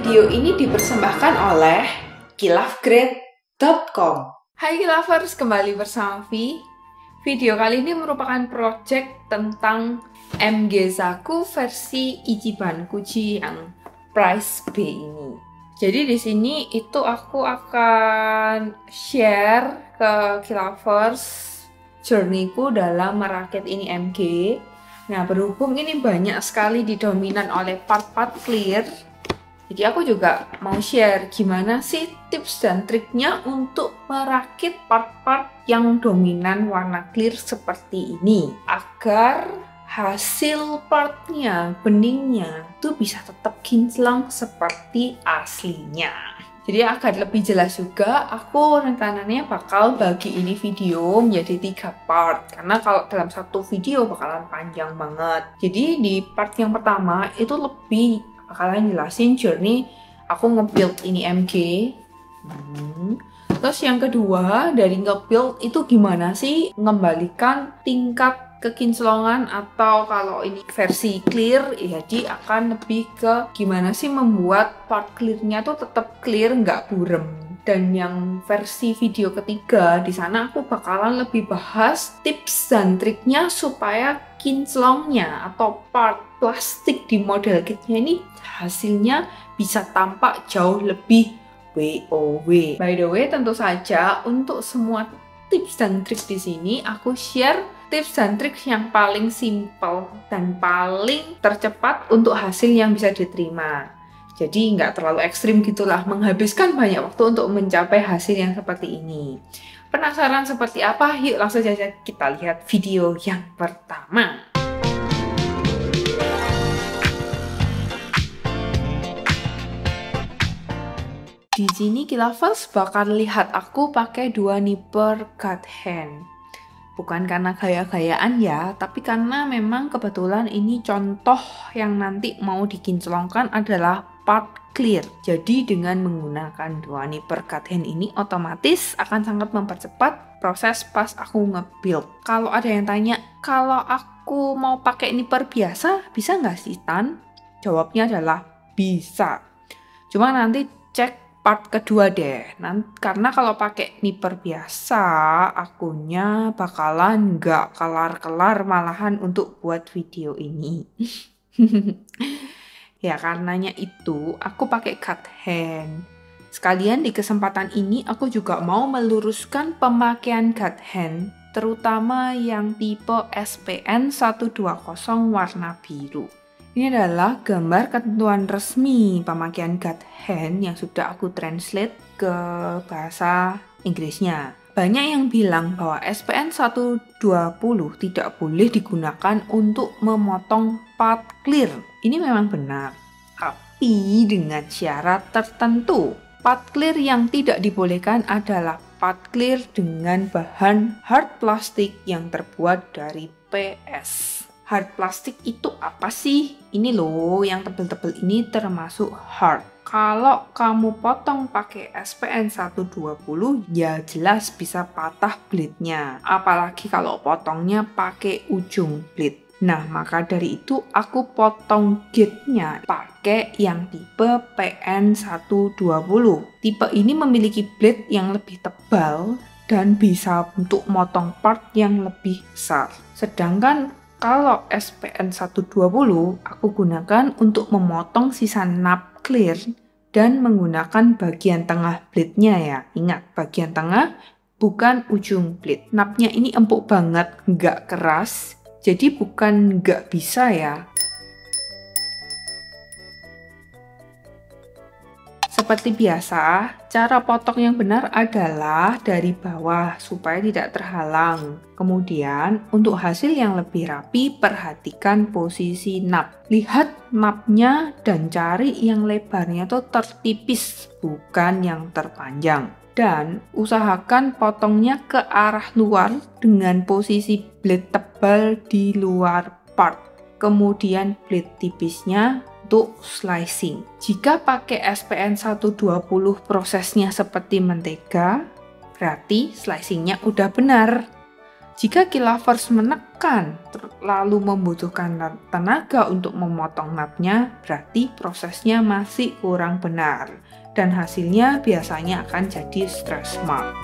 Video ini dipersembahkan oleh kilafgrade.com. Hai Kilafers, kembali bersama Vi. Video kali ini merupakan project tentang MG Zaku versi Ichiban Kuji yang price B ini. Jadi di sini itu aku akan share ke Kilafers journey-ku dalam merakit ini MG. Nah, berhubung ini banyak sekali didominan oleh part-part clear, jadi aku juga mau share gimana sih tips dan triknya untuk merakit part-part yang dominan warna clear seperti ini, agar hasil partnya, beningnya itu bisa tetap kinclong seperti aslinya. Jadi agar lebih jelas juga, aku rencananya bakal bagi ini video menjadi 3 part. Karena kalau dalam satu video bakalan panjang banget. Jadi di part yang pertama itu lebih bakalan jelasin journey aku nge-build ini MG. Terus yang kedua, dari nge-build itu gimana sih mengembalikan tingkat kekinclongan, atau kalau ini versi clear, jadi akan lebih ke gimana sih membuat part clearnya tuh tetap clear, nggak burem. Dan yang versi video ketiga, di sana aku bakalan lebih bahas tips dan triknya supaya kinclongnya atau part plastik di model kitnya ini hasilnya bisa tampak jauh lebih WOW. By the way, tentu saja untuk semua tips dan trik di sini aku share tips dan trik yang paling simple dan paling tercepat untuk hasil yang bisa diterima. Jadi nggak terlalu ekstrim gitulah, menghabiskan banyak waktu untuk mencapai hasil yang seperti ini. Penasaran seperti apa? Yuk langsung saja kita lihat video yang pertama. Di sini Kilafers bakal lihat aku pakai 2 nipper cut hand. Bukan karena gaya-gayaan ya, tapi karena memang kebetulan ini contoh yang nanti mau dikinclongkan adalah part clear. Jadi dengan menggunakan 2 nipper cut hand ini otomatis akan sangat mempercepat proses pas aku nge-build. Kalau ada yang tanya, kalau aku mau pakai nipper biasa, bisa nggak sih Tan? Jawabnya adalah bisa. Cuma nanti cek part kedua deh, karena kalau pakai nipper biasa akunnya bakalan nggak kelar-kelar malahan untuk buat video ini. Ya karenanya itu aku pakai cut hand. Sekalian di kesempatan ini aku juga mau meluruskan pemakaian cut hand, terutama yang tipe SPN 120 warna biru. Ini adalah gambar ketentuan resmi pemakaian cut hand yang sudah aku translate ke bahasa Inggrisnya. Banyak yang bilang bahwa SPN 120 tidak boleh digunakan untuk memotong part clear. Ini memang benar, tapi dengan syarat tertentu. Part clear yang tidak dibolehkan adalah part clear dengan bahan hard plastik yang terbuat dari PS. Hard plastik itu apa sih? Ini loh, yang tebel-tebel ini termasuk hard. Kalau kamu potong pakai SPN 120, ya jelas bisa patah blade-nya. Apalagi kalau potongnya pakai ujung blade. Nah, maka dari itu aku potong gate-nya pakai yang tipe PN 120. Tipe ini memiliki blade yang lebih tebal dan bisa untuk motong part yang lebih besar. Sedangkan kalau SPN 120 aku gunakan untuk memotong sisa nap clear dan menggunakan bagian tengah blade-nya ya. Ingat, bagian tengah bukan ujung blade. Napnya ini empuk banget, nggak keras, jadi bukan nggak bisa ya. Seperti biasa, cara potong yang benar adalah dari bawah supaya tidak terhalang. Kemudian, untuk hasil yang lebih rapi, perhatikan posisi nap. Lihat napnya dan cari yang lebarnya tuh tertipis, bukan yang terpanjang. Dan usahakan potongnya ke arah luar dengan posisi blade tebal di luar part. Kemudian blade tipisnya untuk slicing. Jika pakai SPN 120 prosesnya seperti mentega, berarti slicingnya udah benar. Jika Kilafers menekan lalu membutuhkan tenaga untuk memotong napnya, berarti prosesnya masih kurang benar. Dan hasilnya biasanya akan jadi stretch mark.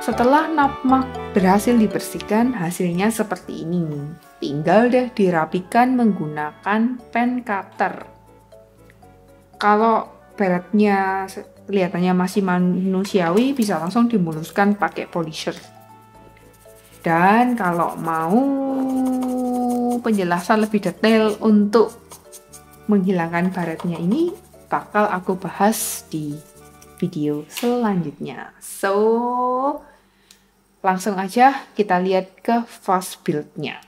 Setelah napmak berhasil dibersihkan, hasilnya seperti ini. Tinggal deh dirapikan menggunakan pen cutter. Kalau baretnya kelihatannya masih manusiawi, bisa langsung dimuluskan pakai polisher. Dan kalau mau penjelasan lebih detail untuk menghilangkan baretnya ini, bakal aku bahas di video selanjutnya. So, langsung aja kita lihat ke fast build-nya.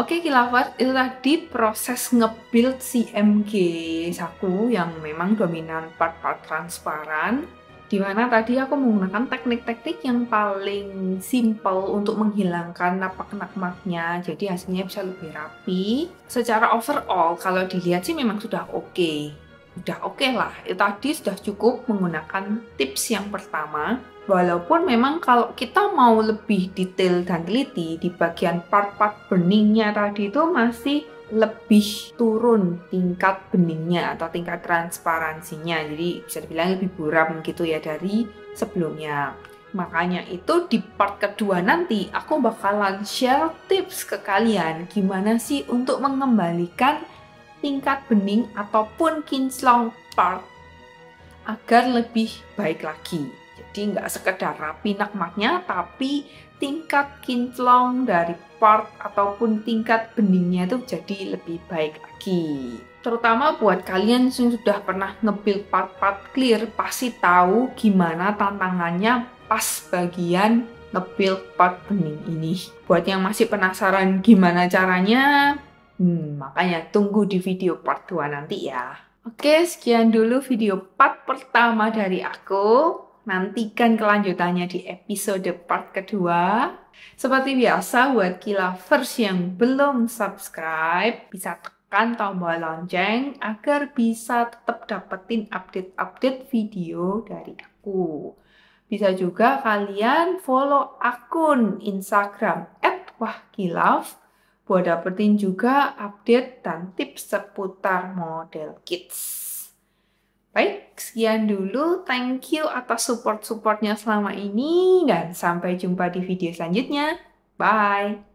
Oke, Kilavers, itu tadi proses nge-build CMG saku yang memang dominan part-part transparan, di mana tadi aku menggunakan teknik-teknik yang paling simple untuk menghilangkan napak-napaknya, jadi hasilnya bisa lebih rapi. Secara overall, kalau dilihat sih memang sudah oke. Udah oke lah, itu tadi sudah cukup menggunakan tips yang pertama. Walaupun memang kalau kita mau lebih detail dan teliti di bagian part-part beningnya tadi itu masih lebih turun tingkat beningnya atau tingkat transparansinya. Jadi bisa dibilang lebih buram gitu ya dari sebelumnya. Makanya itu di part kedua nanti aku bakalan share tips ke kalian gimana sih untuk mengembalikan tingkat bening ataupun kinclong part agar lebih baik lagi. Jadi nggak sekedar rapi nakmaknya, tapi tingkat kinclong dari part ataupun tingkat beningnya itu jadi lebih baik lagi. Terutama buat kalian yang sudah pernah nge-build part-part clear, pasti tahu gimana tantangannya pas bagian nge-build part bening ini. Buat yang masih penasaran gimana caranya, makanya tunggu di video part 2 nanti ya. Oke, sekian dulu video part pertama dari aku. Nantikan kelanjutannya di episode part kedua. Seperti biasa, buat Kilavers yang belum subscribe, bisa tekan tombol lonceng agar bisa tetap dapetin update-update video dari aku. Bisa juga kalian follow akun Instagram @wahkilav buat dapetin juga update dan tips seputar model kids. Baik, sekian dulu. Thank you atas support-supportnya selama ini dan sampai jumpa di video selanjutnya. Bye!